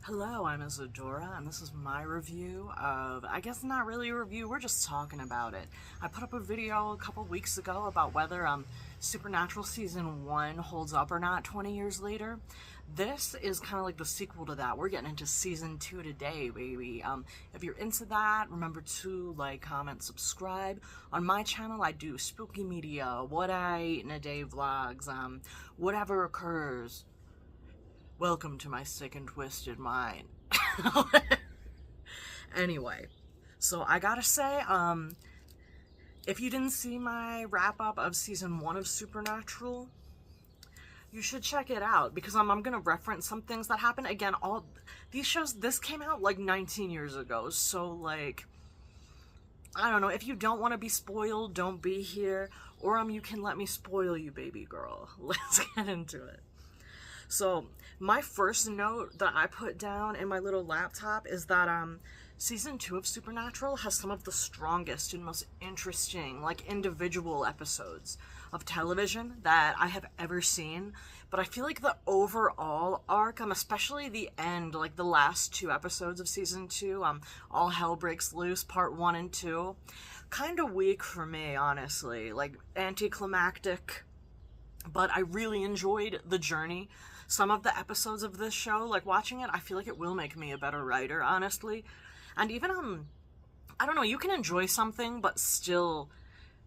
Hello, I'm Isadora, and this is my review of, I guess not really a review, we're just talking about it. I put up a video a couple weeks ago about whether Supernatural Season 1 holds up or not 20 years later. This is kind of like the sequel to that. We're getting into Season 2 today, baby. If you're into that, remember to like, comment, subscribe. On my channel, I do spooky media, what I eat in a day vlogs, whatever occurs. Welcome to my sick and twisted mind. Anyway, so I gotta say, if you didn't see my wrap-up of Season 1 of Supernatural, you should check it out, because I'm gonna reference some things that happened. Again, all these shows, this came out like 19 years ago, so like, I don't know, if you don't want to be spoiled, don't be here, or you can let me spoil you, baby girl. Let's get into it. So, my first note that I put down in my little laptop is that Season 2 of Supernatural has some of the strongest and most interesting, like, individual episodes of television that I have ever seen. But I feel like the overall arc, especially the end, like the last two episodes of Season 2, All Hell Breaks Loose, Part 1 and 2, kind of weak for me, honestly. Like, anticlimactic. But I really enjoyed the journey. Some of the episodes of this show, like watching it, I feel like it will make me a better writer, honestly. And even, I don't know, you can enjoy something, but still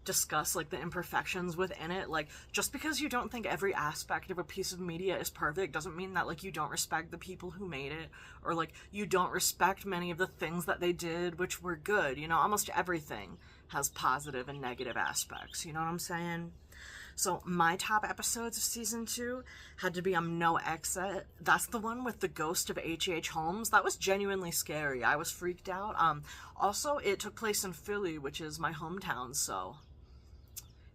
discuss, like, the imperfections within it. Like, just because you don't think every aspect of a piece of media is perfect doesn't mean that, like, you don't respect the people who made it, or, like, you don't respect many of the things that they did, which were good. You know, almost everything has positive and negative aspects, you know what I'm saying? So my top episodes of Season 2 had to be No Exit. That's the one with the ghost of H.H. Holmes. That was genuinely scary. I was freaked out. Also, it took place in Philly, which is my hometown, so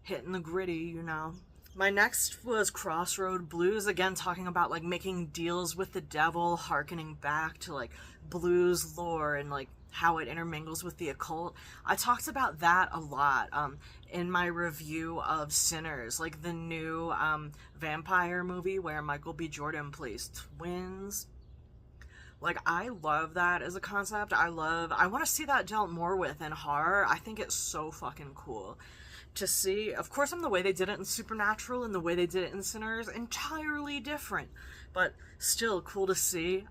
hitting the gritty, you know. My next was Crossroad Blues, again talking about, like, making deals with the devil, hearkening back to, like, blues lore and, like, how it intermingles with the occult. I talked about that a lot in my review of Sinners, like the new vampire movie where Michael B. Jordan plays twins. Like, I love that as a concept. I want to see that dealt more with in horror. I think it's so fucking cool to see. Of course, the way they did it in Supernatural and the way they did it in Sinners, entirely different, but still cool to see.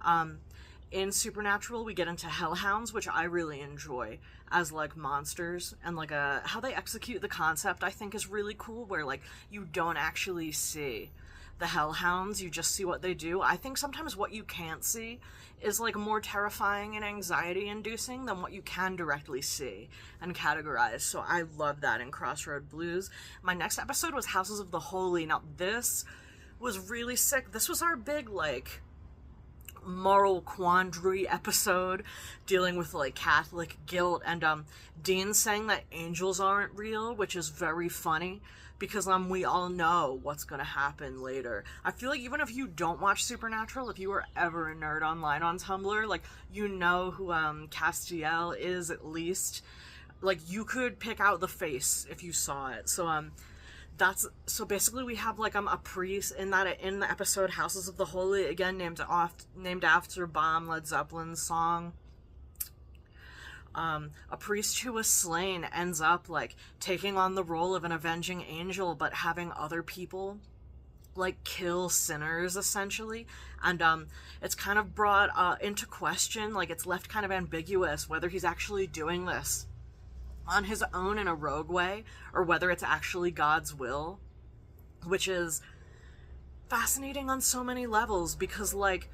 In Supernatural, we get into hellhounds, which I really enjoy as, like, monsters, and, like, how they execute the concept I think is really cool, where, like, you don't actually see the hellhounds, you just see what they do. I think sometimes what you can't see is, like, more terrifying and anxiety-inducing than what you can directly see and categorize, so I love that in Crossroad Blues. My next episode was Houses of the Holy. Now, this was really sick. This was our big, like, moral quandary episode dealing with, like, Catholic guilt, and Dean saying that angels aren't real, which is very funny because we all know what's gonna happen later. I feel like even if you don't watch Supernatural, if you were ever a nerd online on Tumblr, like, you know who Castiel is, at least. Like, you could pick out the face if you saw it. So basically we have, like, a priest in the episode Houses of the Holy, again named after Bomb, Led Zeppelin's song. A priest who was slain ends up, like, taking on the role of an avenging angel, but having other people, like, kill sinners, essentially. And it's kind of brought into question, like, it's left kind of ambiguous whether he's actually doing this on his own in a rogue way, or whether it's actually God's will, which is fascinating on so many levels, because, like,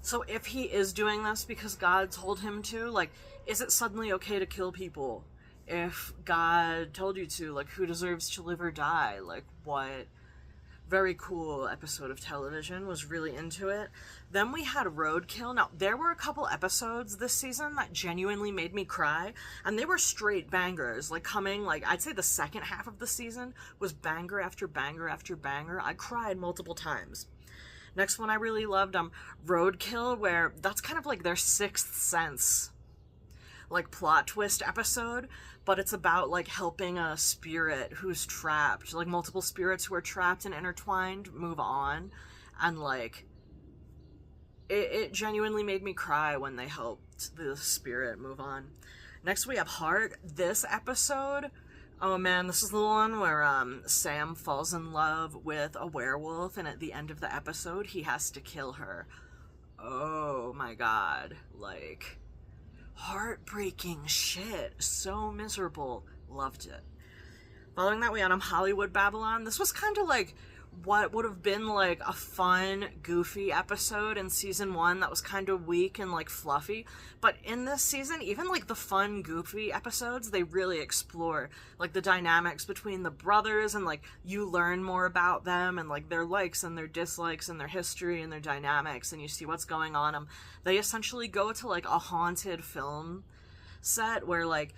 so if he is doing this because God told him to, like, is it suddenly okay to kill people if God told you to? Like, who deserves to live or die? Like, what? Very cool episode of television, was really into it. Then we had Roadkill. Now, there were a couple episodes this season that genuinely made me cry, and they were straight bangers. Like, I'd say the second half of the season was banger after banger after banger. I cried multiple times. Next one I really loved, Roadkill, where that's kind of like their Sixth Sense, like, plot twist episode, but it's about, like, helping a spirit who's trapped, like, multiple spirits who are trapped and intertwined move on, and, like, it genuinely made me cry when they helped the spirit move on. Next we have Heart. This episode, oh man, this is the one where Sam falls in love with a werewolf, and at the end of the episode he has to kill her. Oh my god, like, heartbreaking shit. So miserable. Loved it. Following that, we had Hollywood Babylon. This was kind of like what would have been like a fun, goofy episode in season 1 that was kind of weak and like fluffy. But in this season, even like the fun, goofy episodes, they really explore like the dynamics between the brothers, and like you learn more about them and like their likes and their dislikes and their history and their dynamics, and you see what's going on. They essentially go to like a haunted film set where like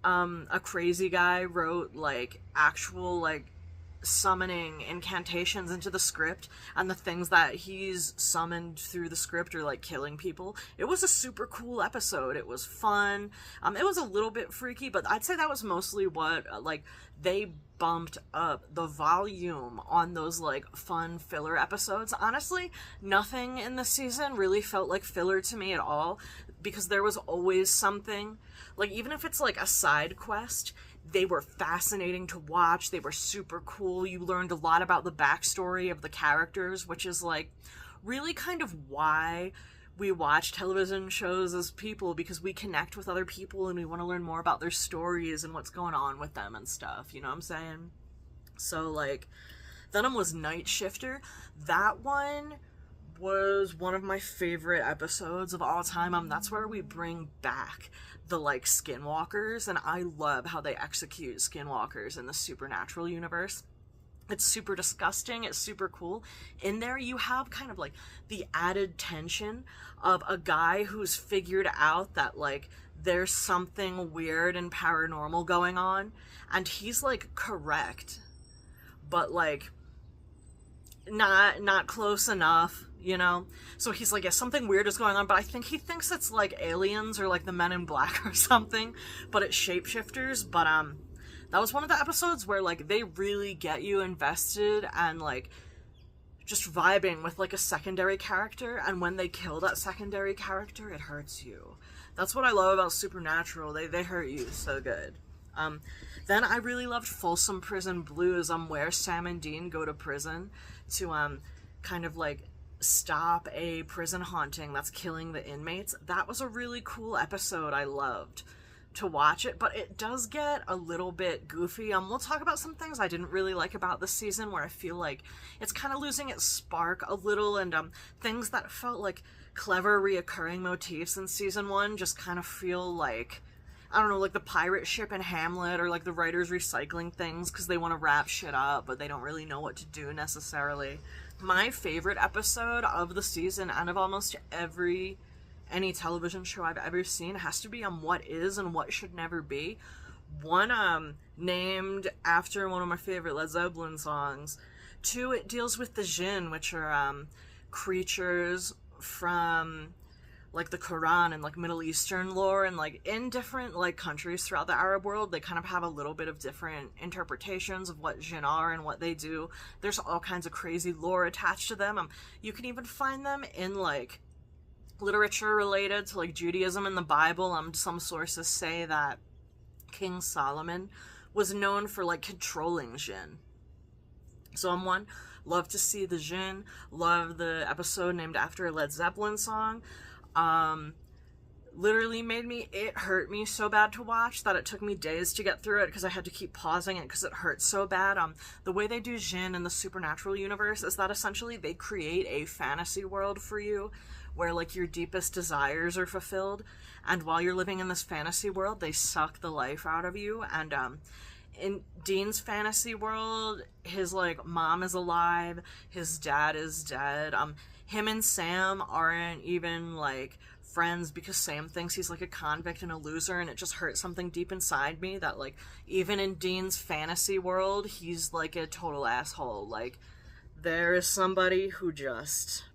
a crazy guy wrote like actual like summoning incantations into the script, and the things that he's summoned through the script are like killing people. It was a super cool episode. It was fun. It was a little bit freaky, but I'd say that was mostly what like they bumped up the volume on those like fun filler episodes. Honestly, nothing in the season really felt like filler to me at all, because there was always something, like even if it's like a side quest, they were fascinating to watch. They were super cool. You learned a lot about the backstory of the characters, which is like really kind of why we watch television shows as people, because we connect with other people and we want to learn more about their stories and what's going on with them and stuff, you know what I'm saying? So like, Venom was Night Shifter. That one was one of my favorite episodes of all time. That's where we bring back the like skinwalkers, and I love how they execute skinwalkers in the supernatural universe. It's super disgusting. It's super cool. In there, you have kind of like the added tension of a guy who's figured out that like there's something weird and paranormal going on, and he's like correct, but like not close enough, you know? So he's like, yeah, something weird is going on, but I think he thinks it's like aliens or like the Men in Black or something, but it's shapeshifters. But that was one of the episodes where like they really get you invested and like just vibing with like a secondary character, and when they kill that secondary character, it hurts you. That's what I love about Supernatural. They hurt you so good. Then I really loved Folsom Prison Blues, where Sam and Dean go to prison to kind of like stop a prison haunting that's killing the inmates. That was a really cool episode. I loved to watch it, but it does get a little bit goofy. We'll talk about some things I didn't really like about this season, where I feel like it's kind of losing its spark a little, and things that felt like clever reoccurring motifs in season 1 just kind of feel like, I don't know, like the pirate ship in Hamlet, or like the writers recycling things because they want to wrap shit up, but they don't really know what to do necessarily. My favorite episode of the season, and of almost any television show I've ever seen, has to be What Is and What Should Never Be. One, named after one of my favorite Led Zeppelin songs. 2, it deals with the Jinn, which are creatures from like the Quran and like Middle Eastern lore, and like in different like countries throughout the Arab world, they kind of have a little bit of different interpretations of what jinn are and what they do. There's all kinds of crazy lore attached to them. You can even find them in like literature related to like Judaism and the Bible. Some sources say that King Solomon was known for like controlling jinn. So love to see the jinn, love the episode named after a Led Zeppelin song. Literally it hurt me so bad to watch that it took me days to get through it, because I had to keep pausing it because it hurt so bad. The way they do jinn in the supernatural universe is that essentially they create a fantasy world for you where like your deepest desires are fulfilled, and while you're living in this fantasy world, they suck the life out of you. And in Dean's fantasy world, his like mom is alive, his dad is dead. Him and Sam aren't even like friends because Sam thinks he's like a convict and a loser, and it just hurt something deep inside me that like even in Dean's fantasy world, he's like a total asshole. Like, there is somebody who just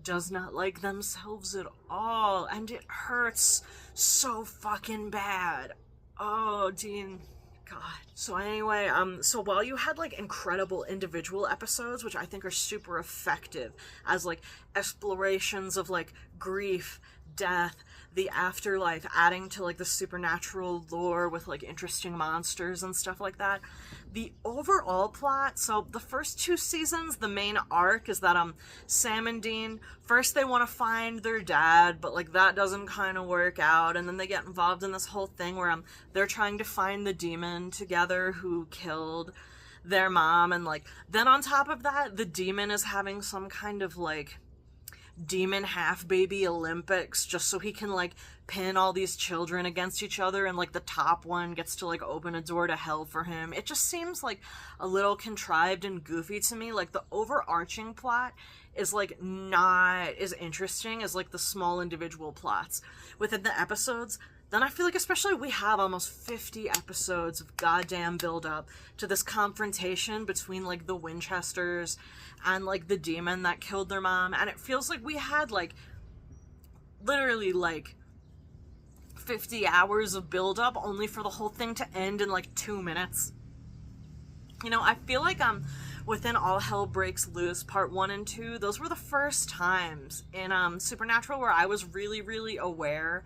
does not like themselves at all, and it hurts so fucking bad. Oh, Dean, God. So anyway, so while you had like incredible individual episodes, which I think are super effective as like explorations of like grief, death, the afterlife, adding to like the supernatural lore with like interesting monsters and stuff like that, the overall plot, so the first 2 seasons, the main arc is that Sam and Dean, first they want to find their dad, but like that doesn't kind of work out, and then they get involved in this whole thing where they're trying to find the demon together who killed their mom, and like then on top of that, the demon is having some kind of like demon half baby Olympics just so he can like pin all these children against each other, and like the top one gets to like open a door to hell for him. It just seems like a little contrived and goofy to me. Like the overarching plot is like not as interesting as like the small individual plots within the episodes. Then I feel like, especially, we have almost 50 episodes of goddamn build up to this confrontation between like the Winchesters and like the demon that killed their mom, and it feels like we had like literally like 50 hours of build up only for the whole thing to end in like 2 minutes. You know, I feel like within All Hell Breaks Loose Part 1 and 2, those were the first times in Supernatural where I was really aware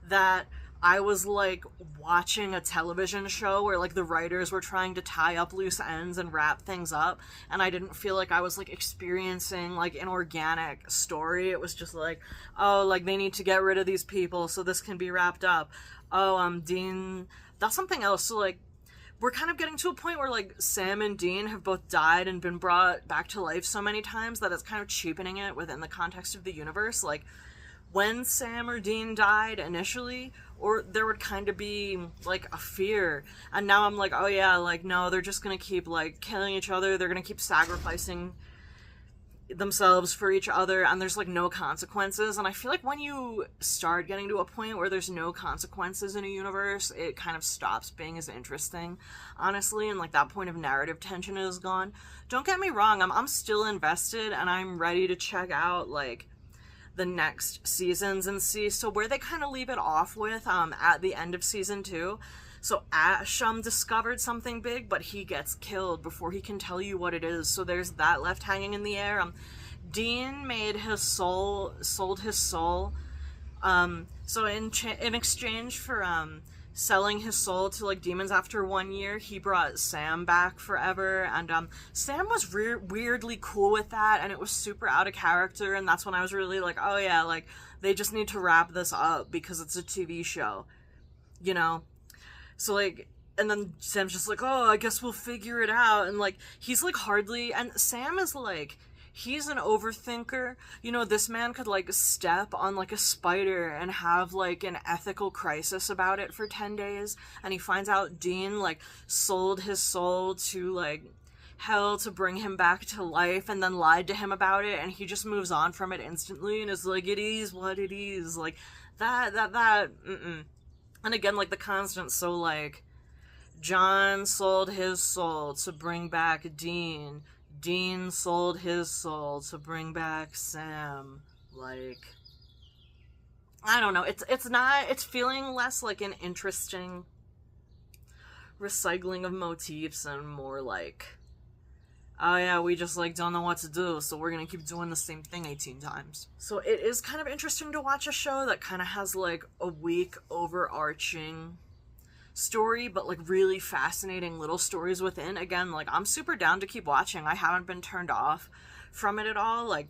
that I was like watching a television show where like the writers were trying to tie up loose ends and wrap things up, and I didn't feel like I was like experiencing like an organic story. It was just like, oh, like they need to get rid of these people so this can be wrapped up. Oh, Dean, that's something else. So like we're kind of getting to a point where like Sam and Dean have both died and been brought back to life so many times that it's kind of cheapening it within the context of the universe. Like when Sam or Dean died initially, or there would kind of be like a fear, and now I'm like, oh yeah, like no, they're just gonna keep like killing each other, they're gonna keep sacrificing themselves for each other, and there's like no consequences. And I feel like when you start getting to a point where there's no consequences in a universe, it kind of stops being as interesting, honestly, and like that point of narrative tension is gone. Don't get me wrong, I'm still invested, and I'm ready to check out like the next seasons and see so where they kind of leave it off with at the end of season 2. So Ash discovered something big, but he gets killed before he can tell you what it is, so there's that left hanging in the air. Dean sold his soul, so in exchange for selling his soul to like demons after 1 year, he brought Sam back forever, and Sam was weirdly cool with that, and it was super out of character, and that's when I was really like, oh yeah, like they just need to wrap this up because it's a TV show, you know? So like, and then Sam's just like, oh, I guess we'll figure it out, and like he's like hardly, and Sam is like, he's an overthinker. You know, this man could like step on like a spider and have like an ethical crisis about it for 10 days, and he finds out Dean like sold his soul to like hell to bring him back to life, and then lied to him about it, and he just moves on from it instantly and is like, it is what it is, like that and again, like the constant, so like John sold his soul to bring back Dean, Dean sold his soul to bring back Sam. Like, I don't know, it's feeling less like an interesting recycling of motifs and more like, oh yeah, we just like don't know what to do, so we're gonna keep doing the same thing 18 times. So it is kind of interesting to watch a show that kind of has like a weak overarching story, but like really fascinating little stories within. Again, like I'm super down to keep watching. I haven't been turned off from it at all. Like,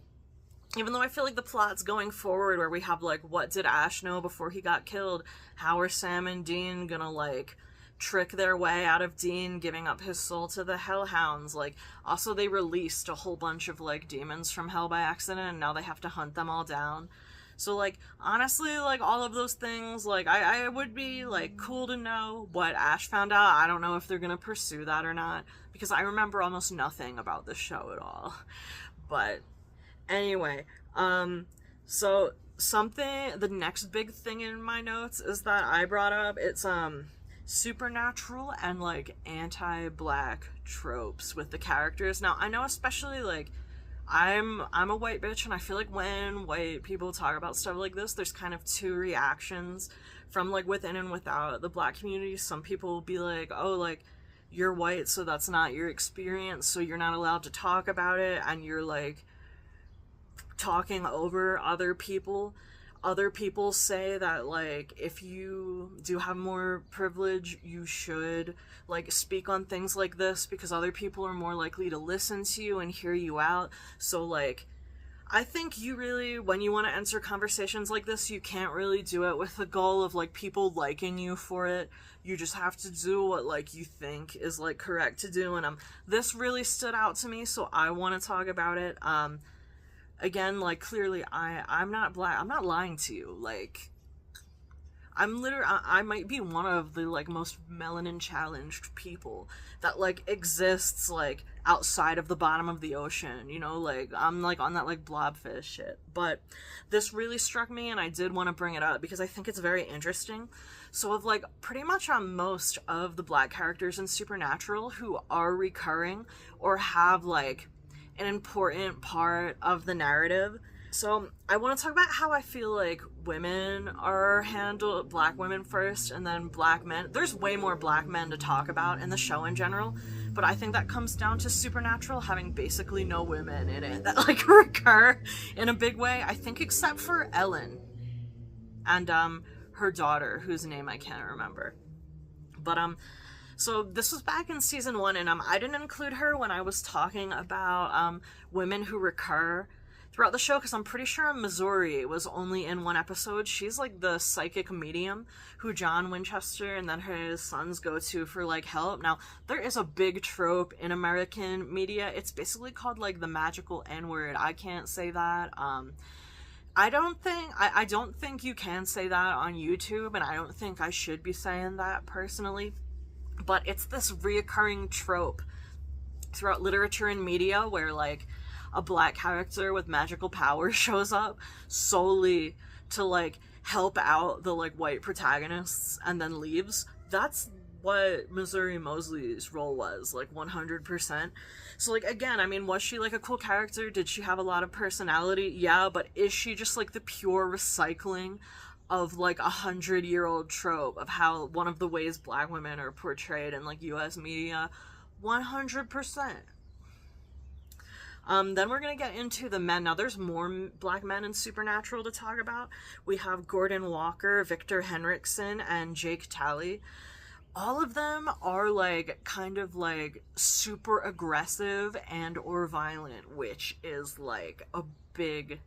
even though I feel like the plot's going forward where we have like, what did Ash know before he got killed? How are Sam and Dean gonna like trick their way out of Dean giving up his soul to the Hellhounds? Like, also they released a whole bunch of like demons from hell by accident, and now they have to hunt them all down. So like, honestly, like all of those things, like I would be like cool to know what Ash found out. I don't know if they're gonna pursue that or not, because I remember almost nothing about this show at all. But anyway, so the next big thing in my notes is that I brought up, it's supernatural and like anti-black tropes with the characters. Now I know, especially like, I'm a white bitch, and I feel like when white people talk about stuff like this, there's kind of two reactions from like within and without the black community. Some people will be like, oh, like, you're white, so that's not your experience, so you're not allowed to talk about it, and you're like talking over other people. Other people say that, like, if you do have more privilege, you should, like, speak on things like this because other people are more likely to listen to you and hear you out. So, like, I think you really, when you want to enter conversations like this, you can't really do it with the goal of, like, people liking you for it. You just have to do what, like, you think is, like, correct to do. And this really stood out to me, so I want to talk about it. Again, like, clearly, I'm not black. I'm not lying to you. Like, I might be one of the, like, most melanin-challenged people that, like, exists, like, outside of the bottom of the ocean, you know? Like, I'm, like, on that, like, blobfish shit. But this really struck me, and I did want to bring it up because I think it's very interesting. So, of, like, pretty much on most of the black characters in Supernatural who are recurring or have, like, an important part of the narrative. So I want to talk about how I feel like women are handled, black women first, and then black men. There's way more black men to talk about in the show in general, but I think that comes down to Supernatural having basically no women in it that, like, recur in a big way. I think except for Ellen and her daughter, whose name I can't remember. But so this was back in season 1, and I didn't include her when I was talking about women who recur throughout the show, because I'm pretty sure Missouri was only in one episode. She's like the psychic medium who John Winchester and then his sons go to for, like, help. Now, there is a big trope in American media. It's basically called, like, the magical N-word. I can't say that. I don't think you can say that on YouTube, and I don't think I should be saying that personally. But it's this reoccurring trope throughout literature and media where, like, a black character with magical powers shows up solely to, like, help out the, like, white protagonists and then leaves. That's what Missouri Mosley's role was, like, 100%. So, like, again, I mean, was she, like, a cool character? Did she have a lot of personality? Yeah, but is she just, like, the pure recycling of, like, 100-year-old trope of how one of the ways black women are portrayed in, like, US media? 100%. Then we're gonna get into the men. Now, there's more black men in Supernatural to talk about. We have Gordon Walker, Victor Henriksen, and Jake Talley. All of them are, like, kind of, like, super aggressive and or violent, which is, like, a big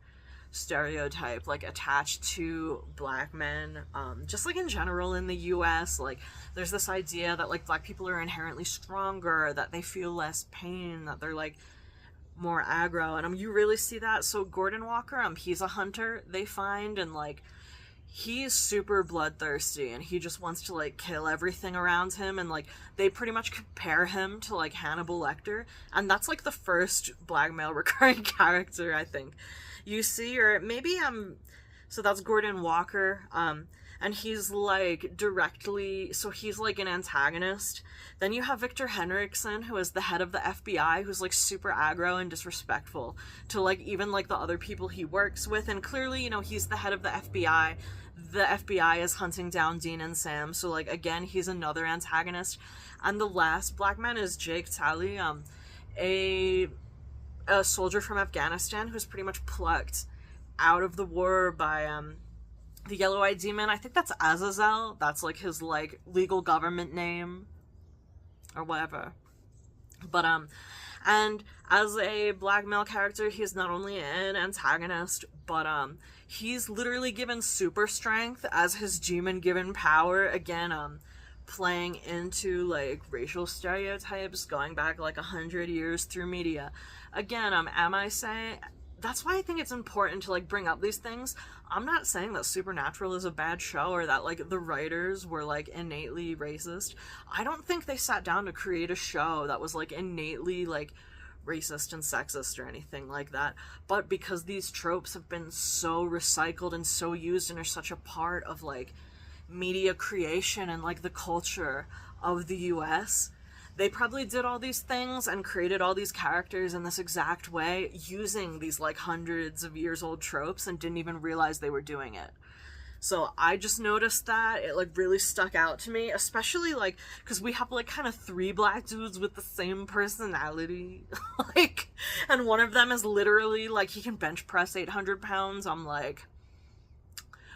stereotype, like, attached to black men, just, like, in general in the US. Like, there's this idea that, like, black people are inherently stronger, that they feel less pain, that they're, like, more aggro, and you really see that. So Gordon Walker, he's a hunter, they find, and, like, he's super bloodthirsty, and he just wants to, like, kill everything around him, and, like, they pretty much compare him to, like, Hannibal Lecter, and that's, like, the first black male recurring character, I think, you see. Or maybe, so that's Gordon Walker, and he's, like, directly, so he's, like, an antagonist. Then you have Victor Henriksen, who is the head of the FBI, who's, like, super aggro and disrespectful to, like, even, like, the other people he works with, and clearly, you know, he's the head of the FBI. The FBI is hunting down Dean and Sam, so, like, again, he's another antagonist. And the last black man is Jake Talley, a soldier from Afghanistan who's pretty much plucked out of the war by, the Yellow-Eyed Demon. I think that's Azazel. That's, like, his, like, legal government name or whatever. But, and as a black male character, he's not only an antagonist, but, he's literally given super strength as his demon-given power. Again, playing into, like, racial stereotypes going back, like, 100 years through media. Again, am I saying... That's why I think it's important to, like, bring up these things. I'm not saying that Supernatural is a bad show or that, like, the writers were, like, innately racist. I don't think they sat down to create a show that was, like, innately, like, racist and sexist or anything like that. But because these tropes have been so recycled and so used and are such a part of, like, media creation and, like, the culture of the US, they probably did all these things and created all these characters in this exact way using these like hundreds of years old tropes and didn't even realize they were doing it. So I just noticed that it like really stuck out to me, especially like because we have like kind of 3 black dudes with the same personality, like, and one of them is literally like he can bench press 800 pounds. I'm like,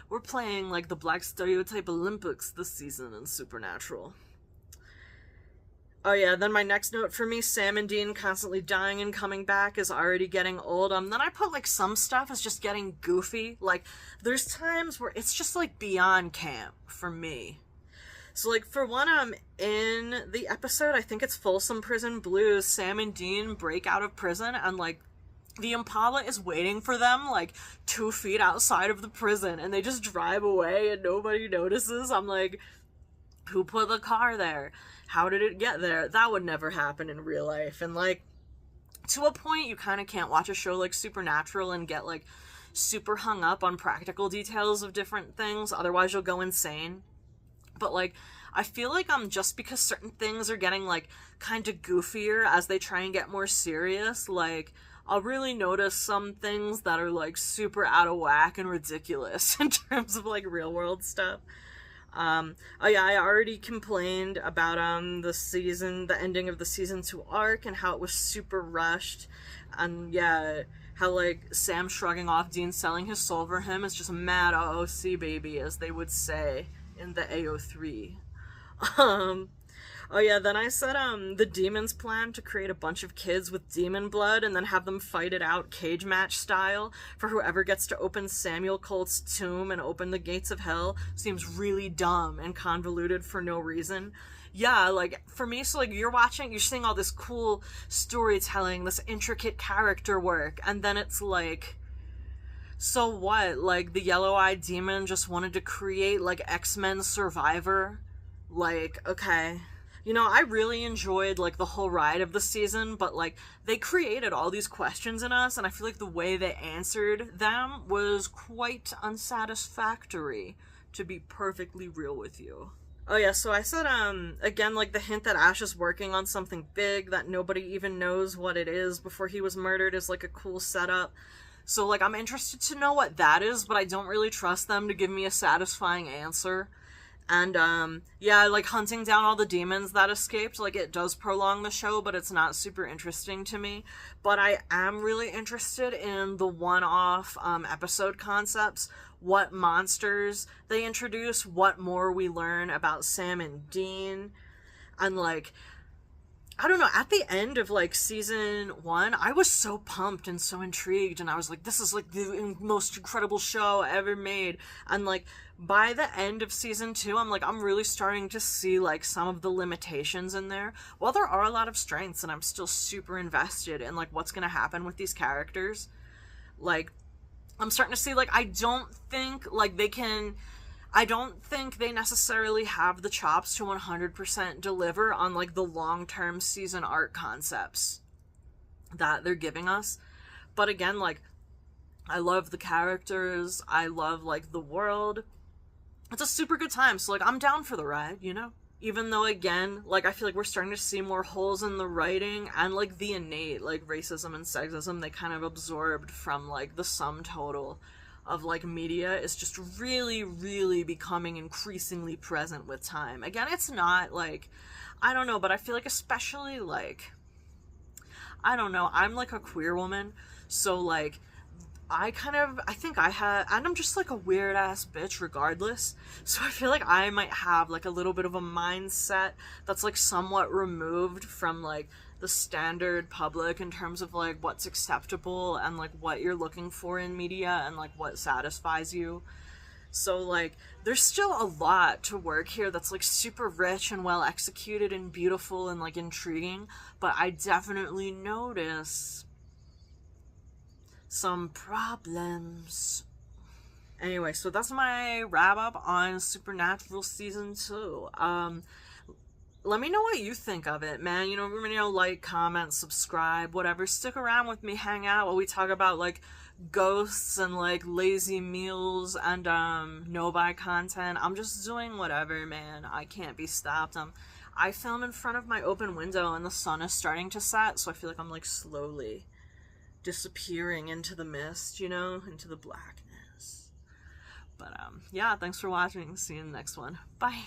we're playing like the Black Stereotype Olympics this season in Supernatural. Oh yeah, then my next note for me, Sam and Dean constantly dying and coming back is already getting old. Then I put like some stuff is just getting goofy. Like there's times where it's just like beyond camp for me. So like for one, in the episode, I think it's Folsom Prison Blues, Sam and Dean break out of prison and like the Impala is waiting for them like 2 feet outside of the prison and they just drive away and nobody notices. I'm like, who put the car there? How did it get there? That would never happen in real life. And like, to a point, you kind of can't watch a show like Supernatural and get like super hung up on practical details of different things. Otherwise, you'll go insane. But like, I feel like just because certain things are getting like kind of goofier as they try and get more serious, like I'll really notice some things that are like super out of whack and ridiculous in terms of like real world stuff. Oh yeah, I already complained about the ending of the season 2 arc and how it was super rushed, and yeah, how like Sam shrugging off Dean selling his soul for him is just a mad OOC baby, as they would say in the AO3. Oh yeah, then I said the demons plan to create a bunch of kids with demon blood and then have them fight it out cage match style for whoever gets to open Samuel Colt's tomb and open the gates of hell seems really dumb and convoluted for no reason. Yeah, like, for me, so, like, you're seeing all this cool storytelling, this intricate character work, and then it's like, so what? Like, the yellow-eyed demon just wanted to create, like, X-Men Survivor? Like, okay. You know, I really enjoyed, like, the whole ride of the season, but, like, they created all these questions in us, and I feel like the way they answered them was quite unsatisfactory, to be perfectly real with you. Oh yeah, so I said, again, like, the hint that Ash is working on something big that nobody even knows what it is before he was murdered is, like, a cool setup. So, like, I'm interested to know what that is, but I don't really trust them to give me a satisfying answer. And, yeah, like, hunting down all the demons that escaped, like, it does prolong the show, but it's not super interesting to me. But I am really interested in the one-off, episode concepts, what monsters they introduce, what more we learn about Sam and Dean, and, like, I don't know, at the end of, like, season 1, I was so pumped and so intrigued, and I was like, this is, like, the most incredible show ever made, and, like, by the end of season 2, I'm really starting to see, like, some of the limitations in there. While there are a lot of strengths, and I'm still super invested in, like, what's gonna happen with these characters, like, I'm starting to see, like, I don't think they necessarily have the chops to 100% deliver on, like, the long-term season arc concepts that they're giving us. But again, like, I love the characters, I love, like, the world. It's a super good time, so, like, I'm down for the ride, you know? Even though, again, like, I feel like we're starting to see more holes in the writing and, like, the innate, like, racism and sexism they kind of absorbed from, like, the sum total of, like, media is just really, really becoming increasingly present with time. Again, it's not, like, I don't know, but I feel like especially, like, I don't know, I'm, like, a queer woman, so, like, and I'm just, like, a weird-ass bitch regardless, so I feel like I might have, like, a little bit of a mindset that's, like, somewhat removed from, like, the standard public in terms of, like, what's acceptable and, like, what you're looking for in media and, like, what satisfies you. So, like, there's still a lot to work here that's, like, super rich and well executed and beautiful and, like, intriguing, but I definitely notice some problems. Anyway, so that's my wrap-up on Supernatural Season 2. Let me know what you think of it, man. You know, like, comment, subscribe, whatever. Stick around with me, hang out while we talk about, like, ghosts and, like, lazy meals and, no-buy content. I'm just doing whatever, man. I can't be stopped. I film in front of my open window and the sun is starting to set, so I feel like I'm like slowly disappearing into the mist, you know, into the blackness. But yeah, thanks for watching. See you in the next one. Bye.